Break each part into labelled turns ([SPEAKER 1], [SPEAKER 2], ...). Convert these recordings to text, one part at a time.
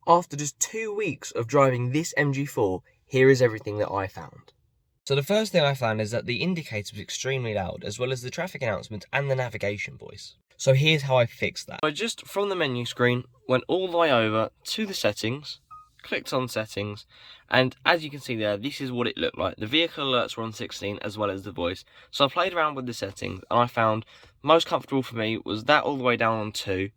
[SPEAKER 1] After just 2 weeks of driving this MG4, here is everything that I found. So the first thing I found is that the indicator was extremely loud, as well as the traffic announcements and the navigation voice. So here's how I fixed that. I just, from the menu screen, went all the way over to the settings, clicked on settings, and as you can see there, this is what it looked like. The vehicle alerts were on 16 as well as the voice. So I played around with the settings and I found most comfortable for me was that all the way down on 2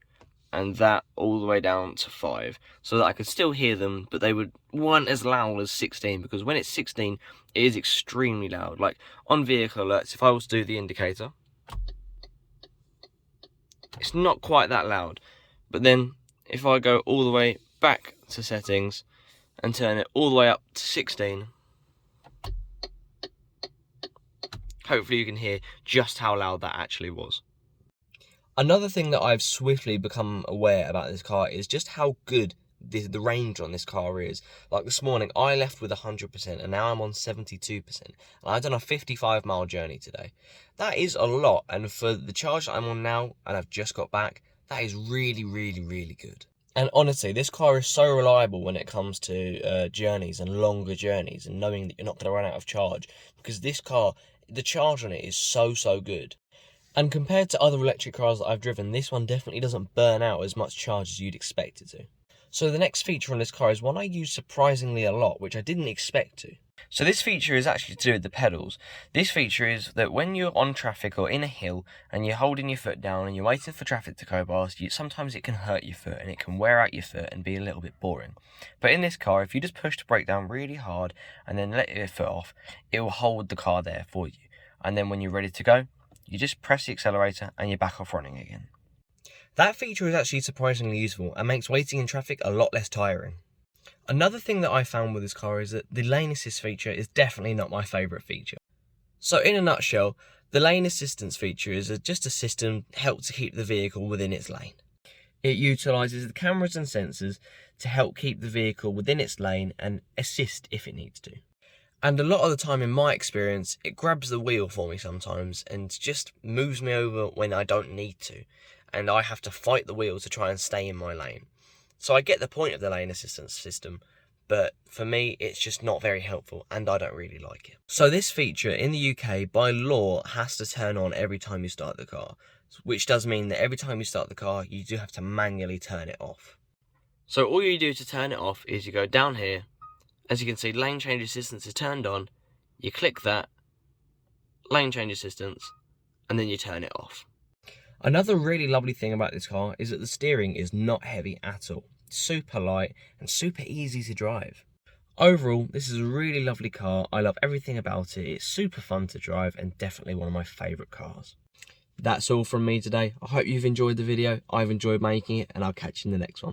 [SPEAKER 1] and that all the way down to 5, so that I could still hear them, but they weren't as loud as 16, because when it's 16, it is extremely loud. Like on vehicle alerts, if I was to do the indicator, it's not quite that loud. But then if I go all the way back to settings and turn it all the way up to 16, hopefully you can hear just how loud that actually was. Another thing that I've swiftly become aware about this car is just how good the range on this car is. Like this morning, I left with 100% and now I'm on 72%. And I've done a 55-mile journey today. That is a lot, and for the charge that I'm on now, and I've just got back, that is really, really, really good. And honestly, this car is so reliable when it comes to journeys and longer journeys, and knowing that you're not going to run out of charge, because this car, the charge on it is so good. And compared to other electric cars that I've driven, this one definitely doesn't burn out as much charge as you'd expect it to. So the next feature on this car is one I use surprisingly a lot, which I didn't expect to. So this feature is actually to do with the pedals. This feature is that when you're on traffic or in a hill and you're holding your foot down and you're waiting for traffic to go past, sometimes it can hurt your foot and it can wear out your foot and be a little bit boring. But in this car, if you just push the brake down really hard and then let your foot off, it will hold the car there for you. And then when you're ready to go, you just press the accelerator and you're back off running again. That feature is actually surprisingly useful and makes waiting in traffic a lot less tiring. Another thing that I found with this car is that the lane assist feature is definitely not my favourite feature. So in a nutshell, the lane assistance feature is just a system helped to keep the vehicle within its lane. It utilises the cameras and sensors to help keep the vehicle within its lane and assist if it needs to. And a lot of the time, in my experience, it grabs the wheel for me sometimes and just moves me over when I don't need to. And I have to fight the wheel to try and stay in my lane. So I get the point of the lane assistance system, but for me, it's just not very helpful and I don't really like it. So this feature in the UK, by law, has to turn on every time you start the car, which does mean that every time you start the car, you do have to manually turn it off. So all you do to turn it off is you go down here. As you can see, lane change assistance is turned on, you click that, lane change assistance, and then you turn it off. Another really lovely thing about this car is that the steering is not heavy at all. It's super light and super easy to drive. Overall, this is a really lovely car. I love everything about it. It's super fun to drive and definitely one of my favourite cars. That's all from me today. I hope you've enjoyed the video. I've enjoyed making it, and I'll catch you in the next one.